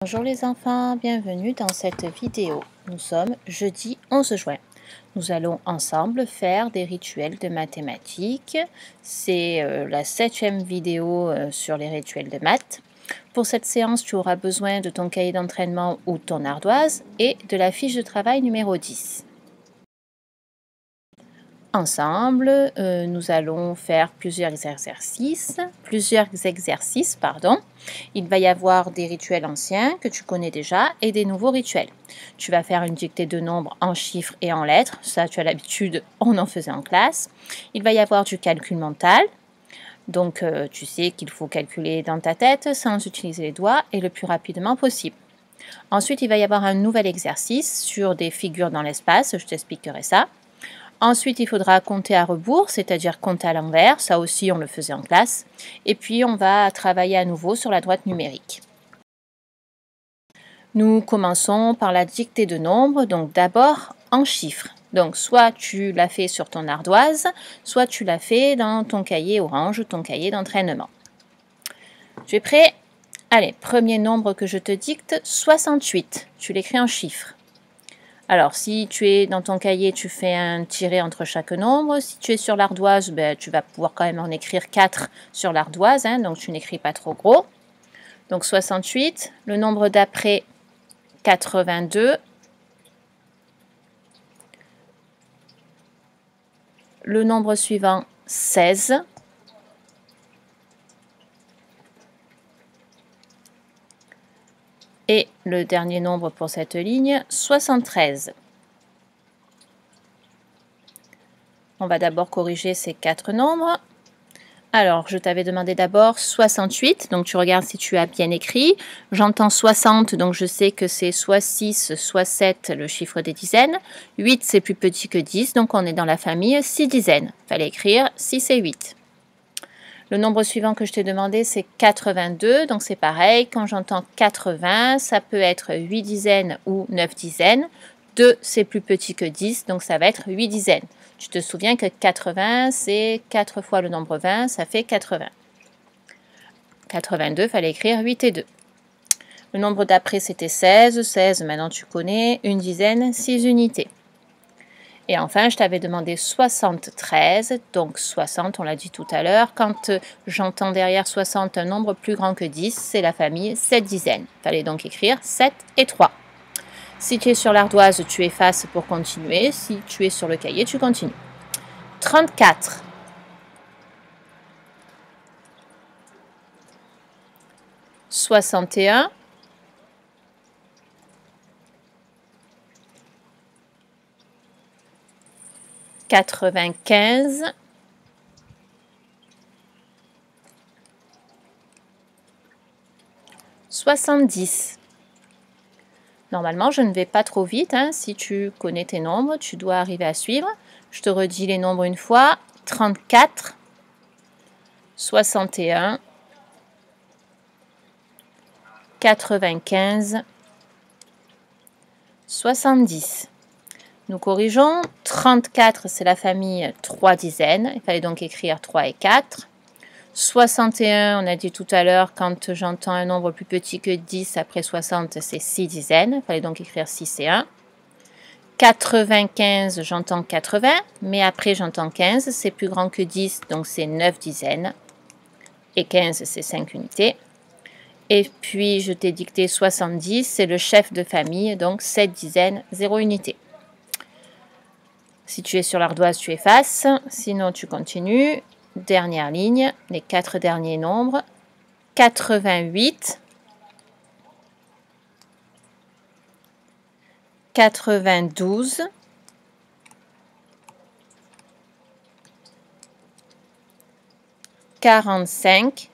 Bonjour les enfants, bienvenue dans cette vidéo. Nous sommes jeudi 11 juin. Nous allons ensemble faire des rituels de mathématiques. C'est la 7e vidéo sur les rituels de maths. Pour cette séance, tu auras besoin de ton cahier d'entraînement ou ton ardoise et de la fiche de travail numéro 10. Ensemble, nous allons faire plusieurs exercices. Il va y avoir des rituels anciens que tu connais déjà et des nouveaux rituels. Tu vas faire une dictée de nombres en chiffres et en lettres. Ça, tu as l'habitude, on en faisait en classe. Il va y avoir du calcul mental. Donc, tu sais qu'il faut calculer dans ta tête sans utiliser les doigts et le plus rapidement possible. Ensuite, il va y avoir un nouvel exercice sur des figures dans l'espace. Je t'expliquerai ça. Ensuite, il faudra compter à rebours, c'est-à-dire compter à l'envers. Ça aussi, on le faisait en classe. Et puis, on va travailler à nouveau sur la droite numérique. Nous commençons par la dictée de nombres, donc d'abord en chiffres. Donc, soit tu l'as fait sur ton ardoise, soit tu l'as fait dans ton cahier orange, ton cahier d'entraînement. Tu es prêt? Allez, premier nombre que je te dicte, 68. Tu l'écris en chiffres. Alors, si tu es dans ton cahier, tu fais un tiret entre chaque nombre. Si tu es sur l'ardoise, tu vas pouvoir quand même en écrire 4 sur l'ardoise, donc tu n'écris pas trop gros. Donc 68, le nombre d'après, 82. Le nombre suivant, 16. Et le dernier nombre pour cette ligne, 73. On va d'abord corriger ces 4 nombres. Alors, je t'avais demandé d'abord 68, donc tu regardes si tu as bien écrit. J'entends 60, donc je sais que c'est soit 6, soit 7, le chiffre des dizaines. 8, c'est plus petit que 10, donc on est dans la famille 6 dizaines. Il fallait écrire 6 et 8. Le nombre suivant que je t'ai demandé, c'est 82, donc c'est pareil. Quand j'entends 80, ça peut être 8 dizaines ou 9 dizaines. 2, c'est plus petit que 10, donc ça va être 8 dizaines. Tu te souviens que 80, c'est 4 fois le nombre 20, ça fait 80. 82, il fallait écrire 8 et 2. Le nombre d'après, c'était 16. 16, maintenant tu connais. Une dizaine, 6 unités. Et enfin, je t'avais demandé 73, donc 60, on l'a dit tout à l'heure. Quand j'entends derrière 60 un nombre plus grand que 10, c'est la famille 7 dizaines. Il fallait donc écrire 7 et 3. Si tu es sur l'ardoise, tu effaces pour continuer. Si tu es sur le cahier, tu continues. 34. 61. 95. 70. Normalement, je ne vais pas trop vite. Si tu connais tes nombres, tu dois arriver à suivre. Je te redis les nombres une fois. 34, 61, 95, 70. Nous corrigeons. 34, c'est la famille 3 dizaines. Il fallait donc écrire 3 et 4. 61, on a dit tout à l'heure, quand j'entends un nombre plus petit que 10, après 60, c'est 6 dizaines. Il fallait donc écrire 6 et 1. 95, j'entends 80, mais après j'entends 15, c'est plus grand que 10, donc c'est 9 dizaines. Et 15, c'est 5 unités. Et puis, je t'ai dicté 70, c'est le chef de famille, donc 7 dizaines, 0 unité. Si tu es sur l'ardoise, tu effaces, sinon tu continues. Dernière ligne, les 4 derniers nombres. 88, 92, 45,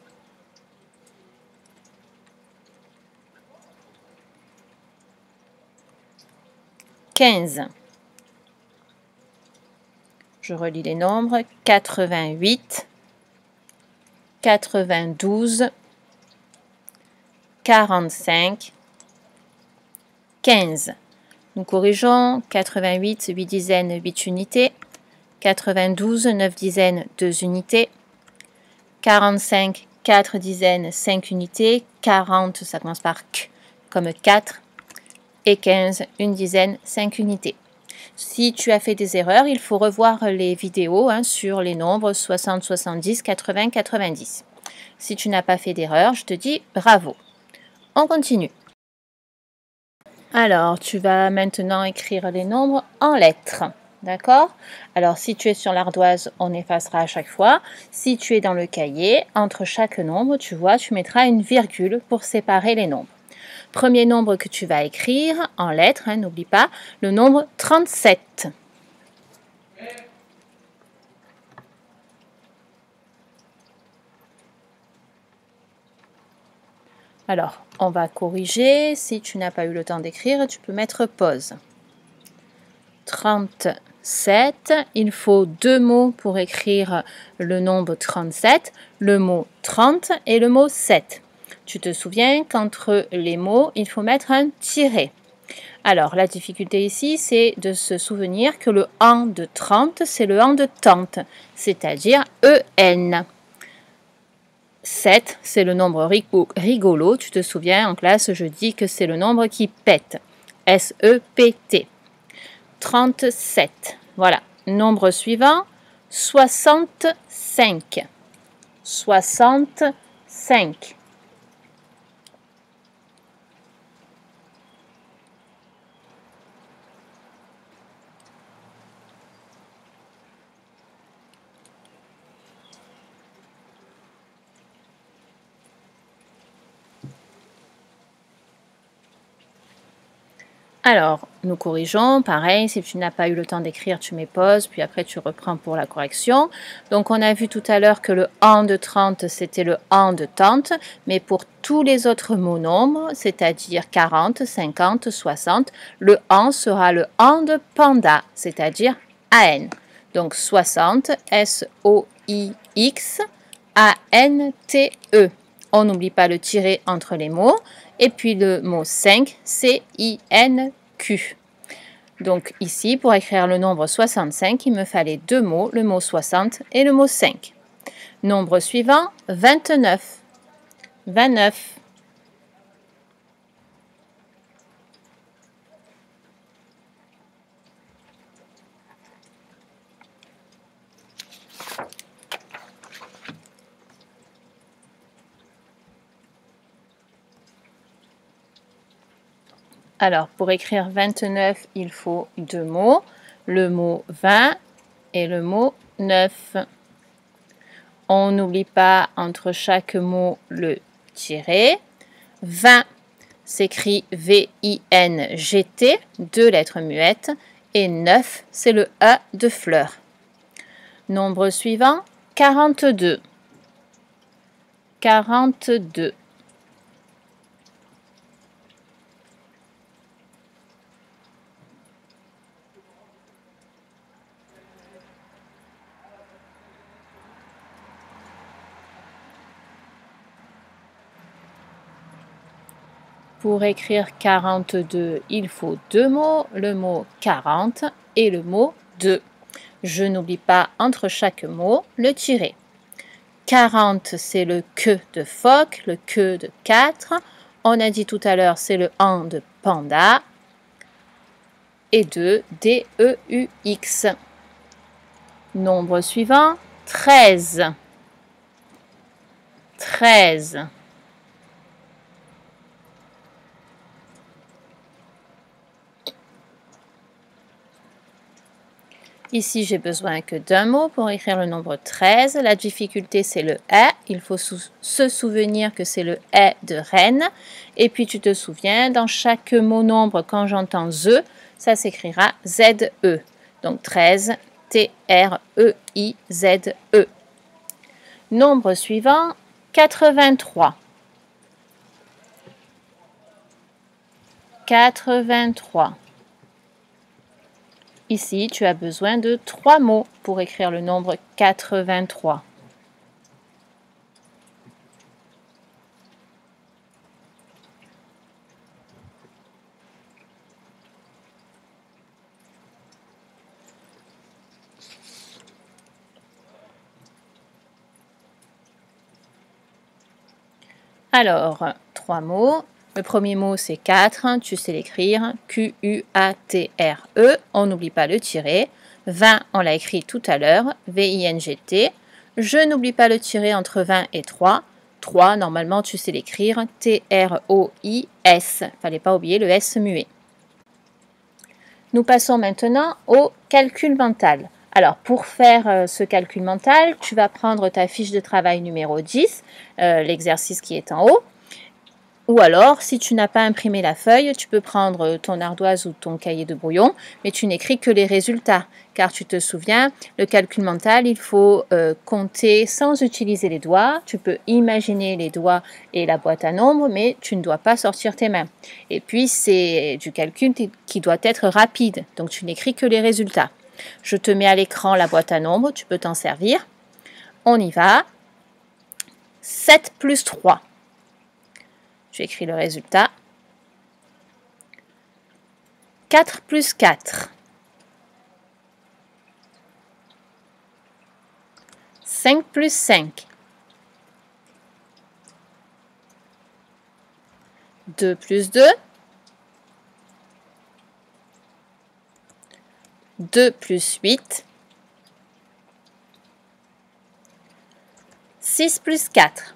15. Je relis les nombres. 88, 92, 45, 15. Nous corrigeons. 88, 8 dizaines, 8 unités. 92, 9 dizaines, 2 unités. 45, 4 dizaines, 5 unités. 40, ça commence par K, comme 4 et 15, une dizaine, 5 unités. Si tu as fait des erreurs, il faut revoir les vidéos sur les nombres 60, 70, 80, 90. Si tu n'as pas fait d'erreur, je te dis bravo. On continue. Alors, tu vas maintenant écrire les nombres en lettres. D'accord? Alors, si tu es sur l'ardoise, on effacera à chaque fois. Si tu es dans le cahier, entre chaque nombre, tu vois, tu mettras une virgule pour séparer les nombres. Premier nombre que tu vas écrire en lettres, n'oublie pas, le nombre 37. Alors, on va corriger. Si tu n'as pas eu le temps d'écrire, tu peux mettre pause. 37, il faut deux mots pour écrire le nombre 37, le mot 30 et le mot 7. Tu te souviens qu'entre les mots, il faut mettre un tiret. Alors, la difficulté ici, c'est de se souvenir que le an de 30, c'est le an de tante, c'est-à-dire EN. 7, c'est le nombre rigolo. Tu te souviens, en classe, je dis que c'est le nombre qui pète. S-E-P-T. 37. Voilà. Nombre suivant, 65. 65. Alors, nous corrigeons, pareil, si tu n'as pas eu le temps d'écrire, tu mets pause, puis après tu reprends pour la correction. Donc, on a vu tout à l'heure que le an de 30, c'était le an de tante, mais pour tous les autres mots nombres, c'est-à-dire 40, 50, 60, le an sera le an de panda, c'est-à-dire AN. Donc, 60, S-O-I-X, A-N-T-E. On n'oublie pas le tiret entre les mots. Et puis le mot 5, C-I-N-Q. Donc ici, pour écrire le nombre 65, il me fallait deux mots, le mot 60 et le mot 5. Nombre suivant, 29. 29. Alors, pour écrire 29, il faut deux mots, le mot 20 et le mot 9. On n'oublie pas entre chaque mot le tiret. 20 s'écrit V-I-N-G-T, deux lettres muettes, et 9, c'est le E de fleur. Nombre suivant, 42. 42. Pour écrire 42, il faut deux mots, le mot 40 et le mot 2. Je n'oublie pas entre chaque mot le tiret. 40, c'est le que de phoque, le que de 4. On a dit tout à l'heure, c'est le an de panda. Et 2, D-E-U-X. Nombre suivant, 13. 13. Ici, j'ai besoin que d'un mot pour écrire le nombre 13. La difficulté, c'est le « est ». Il faut se souvenir que c'est le « est » de reine. Et puis, tu te souviens, dans chaque mot nombre, quand j'entends « ze », ça s'écrira « z-e ». Donc, 13, T-R-E-I-Z-E. Nombre suivant, 83. 83. Ici, tu as besoin de trois mots pour écrire le nombre 83. Alors, trois mots. Le premier mot, c'est 4. Tu sais l'écrire. Q-U-A-T-R-E. On n'oublie pas le tiret. 20, on l'a écrit tout à l'heure. V-I-N-G-T. Je n'oublie pas le tiret entre 20 et 3. 3, normalement, tu sais l'écrire. T-R-O-I-S. Fallait pas oublier le S muet. Nous passons maintenant au calcul mental. Alors, pour faire ce calcul mental, tu vas prendre ta fiche de travail numéro 10, l'exercice qui est en haut. Ou alors, si tu n'as pas imprimé la feuille, tu peux prendre ton ardoise ou ton cahier de brouillon, mais tu n'écris que les résultats. Car tu te souviens, le calcul mental, il faut compter sans utiliser les doigts. Tu peux imaginer les doigts et la boîte à nombres, mais tu ne dois pas sortir tes mains. Et puis, c'est du calcul qui doit être rapide, donc tu n'écris que les résultats. Je te mets à l'écran la boîte à nombres, tu peux t'en servir. On y va. 7 plus 3. Tu écris le résultat. 4 plus 4. 5 plus 5. 2 plus 2. 2 plus 8. 6 plus 4.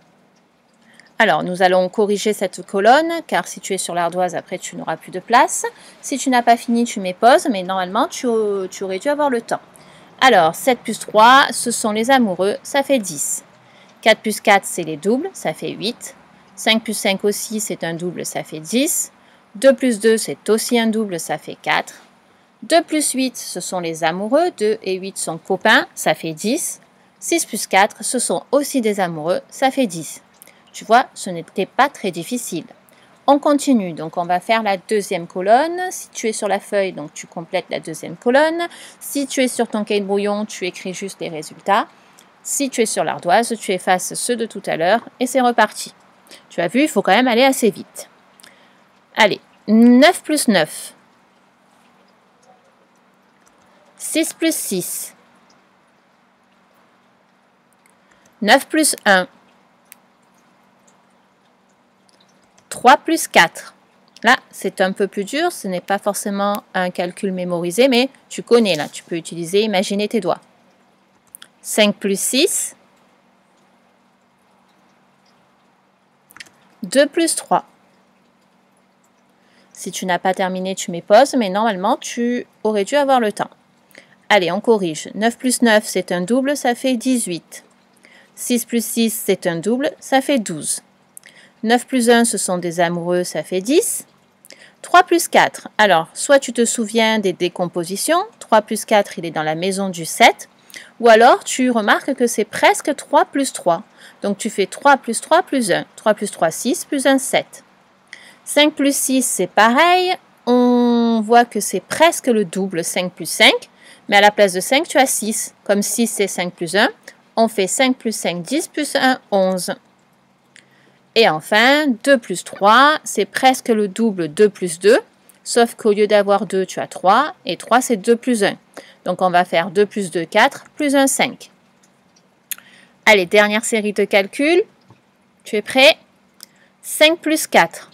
Alors, nous allons corriger cette colonne, car si tu es sur l'ardoise, après, tu n'auras plus de place. Si tu n'as pas fini, tu mets pause, mais normalement, tu aurais dû avoir le temps. Alors, 7 plus 3, ce sont les amoureux, ça fait 10. 4 plus 4, c'est les doubles, ça fait 8. 5 plus 5 aussi, c'est un double, ça fait 10. 2 plus 2, c'est aussi un double, ça fait 4. 2 plus 8, ce sont les amoureux, 2 et 8 sont copains, ça fait 10. 6 plus 4, ce sont aussi des amoureux, ça fait 10. Tu vois, ce n'était pas très difficile. On continue, donc on va faire la deuxième colonne. Si tu es sur la feuille, donc tu complètes la deuxième colonne. Si tu es sur ton cahier de brouillon, tu écris juste les résultats. Si tu es sur l'ardoise, tu effaces ceux de tout à l'heure et c'est reparti. Tu as vu, il faut quand même aller assez vite. Allez, 9 plus 9. 6 plus 6. 9 plus 1. 3 plus 4. Là, c'est un peu plus dur. Ce n'est pas forcément un calcul mémorisé, mais tu connais là. Tu peux utiliser, imaginer tes doigts. 5 plus 6. 2 plus 3. Si tu n'as pas terminé, tu mets pause, mais normalement, tu aurais dû avoir le temps. Allez, on corrige. 9 plus 9, c'est un double, ça fait 18. 6 plus 6, c'est un double, ça fait 12. 9 plus 1, ce sont des amoureux, ça fait 10. 3 plus 4. Alors, soit tu te souviens des décompositions. 3 plus 4, il est dans la maison du 7. Ou alors, tu remarques que c'est presque 3 plus 3. Donc, tu fais 3 plus 3 plus 1. 3 plus 3, 6, plus 1, 7. 5 plus 6, c'est pareil. On voit que c'est presque le double, 5 plus 5. Mais à la place de 5, tu as 6. Comme 6, c'est 5 plus 1. On fait 5 plus 5, 10, plus 1, 11. Et enfin, 2 plus 3, c'est presque le double 2 plus 2, sauf qu'au lieu d'avoir 2, tu as 3, et 3, c'est 2 plus 1. Donc, on va faire 2 plus 2, 4, plus 1, 5. Allez, dernière série de calculs. Tu es prêt? 5 plus 4.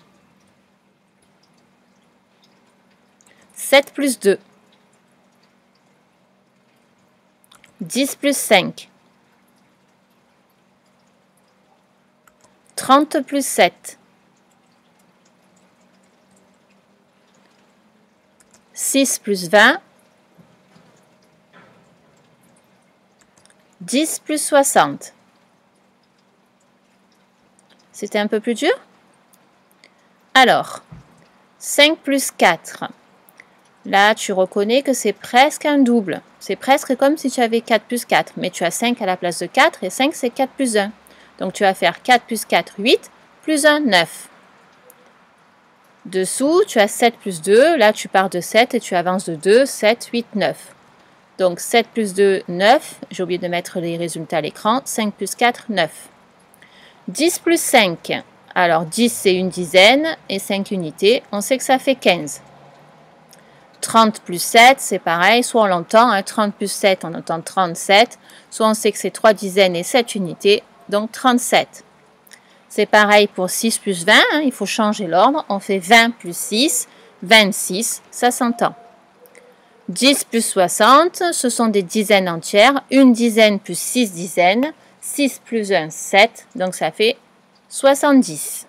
7 plus 2. 10 plus 5. 30 plus 7. 6 plus 20. 10 plus 60. C'était un peu plus dur? Alors, 5 plus 4. Là, tu reconnais que c'est presque un double. C'est presque comme si tu avais 4 plus 4, mais tu as 5 à la place de 4, et 5, c'est 4 plus 1. Donc, tu vas faire 4 plus 4, 8, plus 1, 9. Dessous, tu as 7 plus 2. Là, tu pars de 7 et tu avances de 2, 7, 8, 9. Donc, 7 plus 2, 9. J'ai oublié de mettre les résultats à l'écran. 5 plus 4, 9. 10 plus 5. Alors, 10, c'est une dizaine et 5 unités. On sait que ça fait 15. 30 plus 7, c'est pareil. Soit on l'entend, hein, 30 plus 7, on entend 37. Soit on sait que c'est 3 dizaines et 7 unités. Donc 37. C'est pareil pour 6 plus 20, hein, il faut changer l'ordre. On fait 20 plus 6, 26, ça s'entend. 10 plus 60, ce sont des dizaines entières. Une dizaine plus 6 dizaines. 6 plus 1, 7, donc ça fait 70.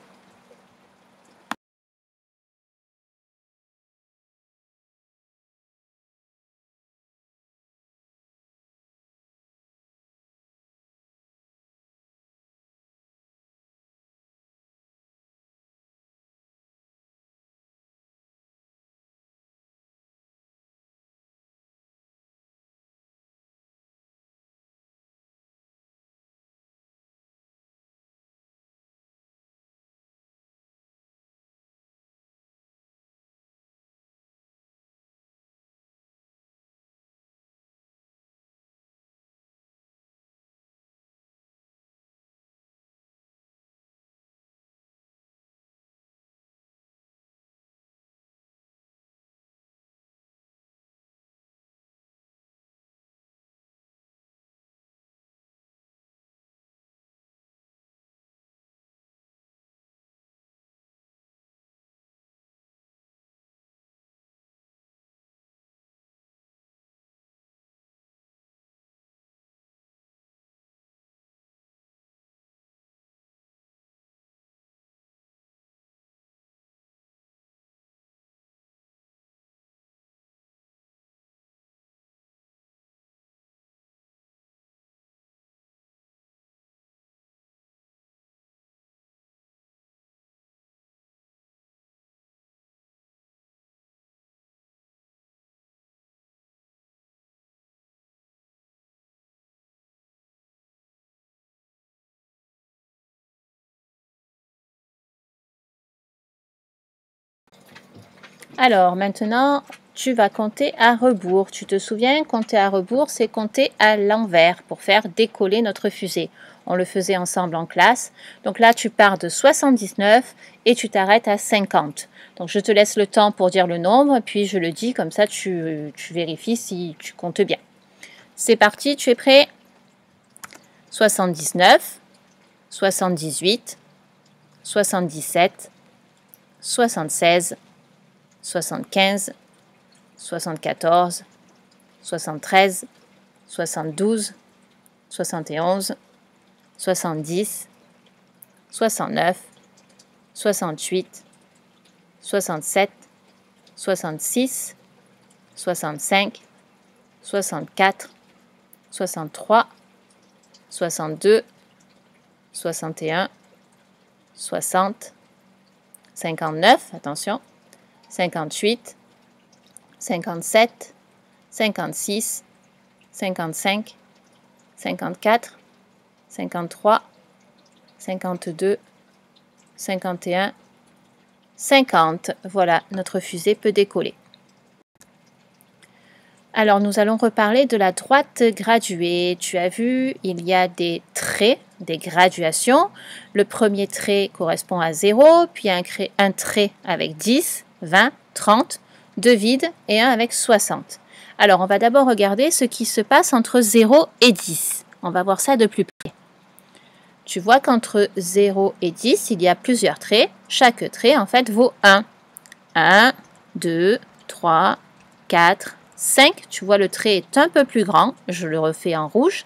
Alors maintenant, tu vas compter à rebours. Tu te souviens, compter à rebours, c'est compter à l'envers pour faire décoller notre fusée. On le faisait ensemble en classe. Donc là, tu pars de 79 et tu t'arrêtes à 50. Donc je te laisse le temps pour dire le nombre, puis je le dis, comme ça tu vérifies si tu comptes bien. C'est parti, tu es prêt? 79, 78, 77, 76, 75, 74, 73, 72, 71, 70, 69, 68, 67, 66, 65, 64, 63, 62, 61, 60, 59, attention, 58, 57, 56, 55, 54, 53, 52, 51, 50. Voilà, notre fusée peut décoller. Alors, nous allons reparler de la droite graduée. Tu as vu, il y a des traits, des graduations. Le premier trait correspond à 0, puis un trait avec 10, 20, 30, 2 vides et un avec 60. Alors, on va d'abord regarder ce qui se passe entre 0 et 10. On va voir ça de plus près. Tu vois qu'entre 0 et 10, il y a plusieurs traits. Chaque trait, en fait, vaut 1. 1, 2, 3, 4, 5. Tu vois, le trait est un peu plus grand. Je le refais en rouge.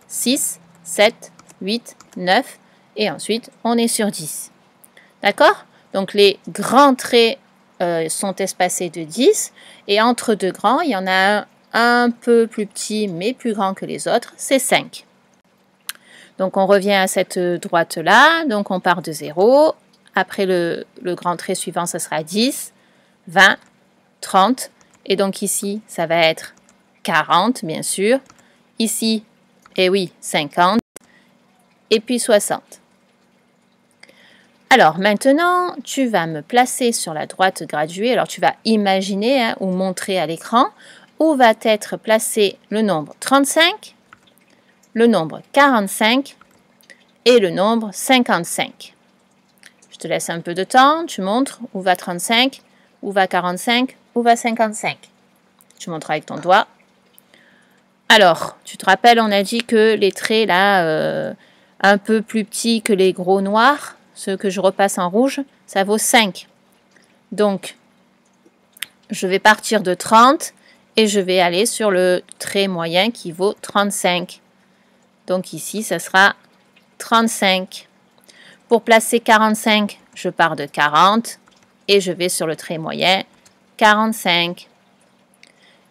6, 7, 8, 9. Et ensuite, on est sur 10. D'accord? Donc, les grands traits sont espacés de 10. Et entre deux grands, il y en a un peu plus petit, mais plus grand que les autres. C'est 5. Donc, on revient à cette droite-là. Donc, on part de 0. Après, le grand trait suivant, ce sera 10, 20, 30. Et donc, ici, ça va être 40, bien sûr. Ici, eh oui, 50. Et puis 60. Alors, maintenant, tu vas me placer sur la droite graduée. Alors, tu vas imaginer ou montrer à l'écran où va être placé le nombre 35, le nombre 45 et le nombre 55. Je te laisse un peu de temps, tu montres où va 35, où va 45, où va 55. Tu montres avec ton doigt. Alors, tu te rappelles, on a dit que les traits là un peu plus petit que les gros noirs, ceux que je repasse en rouge, ça vaut 5. Donc, je vais partir de 30 et je vais aller sur le trait moyen qui vaut 35. Donc ici, ça sera 35. Pour placer 45, je pars de 40 et je vais sur le trait moyen 45.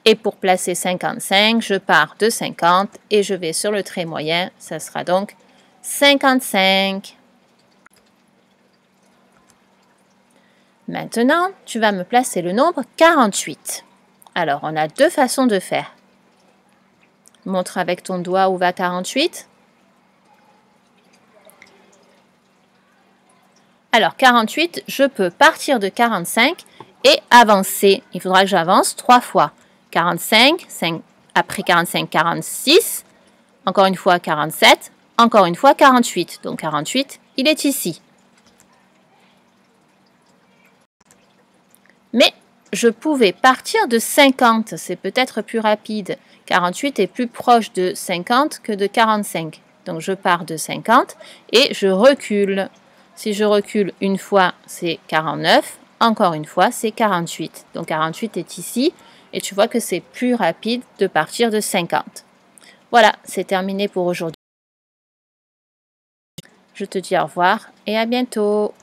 Et pour placer 55, je pars de 50 et je vais sur le trait moyen, ça sera donc 55. Maintenant, tu vas me placer le nombre 48. Alors, on a deux façons de faire. Montre avec ton doigt où va 48. Alors, 48, je peux partir de 45 et avancer. Il faudra que j'avance 3 fois. 45, après 45, 46, encore une fois 47, encore une fois 48. Donc 48, il est ici. Mais je pouvais partir de 50, c'est peut-être plus rapide. 48 est plus proche de 50 que de 45. Donc je pars de 50 et je recule. Si je recule une fois, c'est 49. Encore une fois, c'est 48. Donc 48 est ici. Et tu vois que c'est plus rapide de partir de 50. Voilà, c'est terminé pour aujourd'hui. Je te dis au revoir et à bientôt.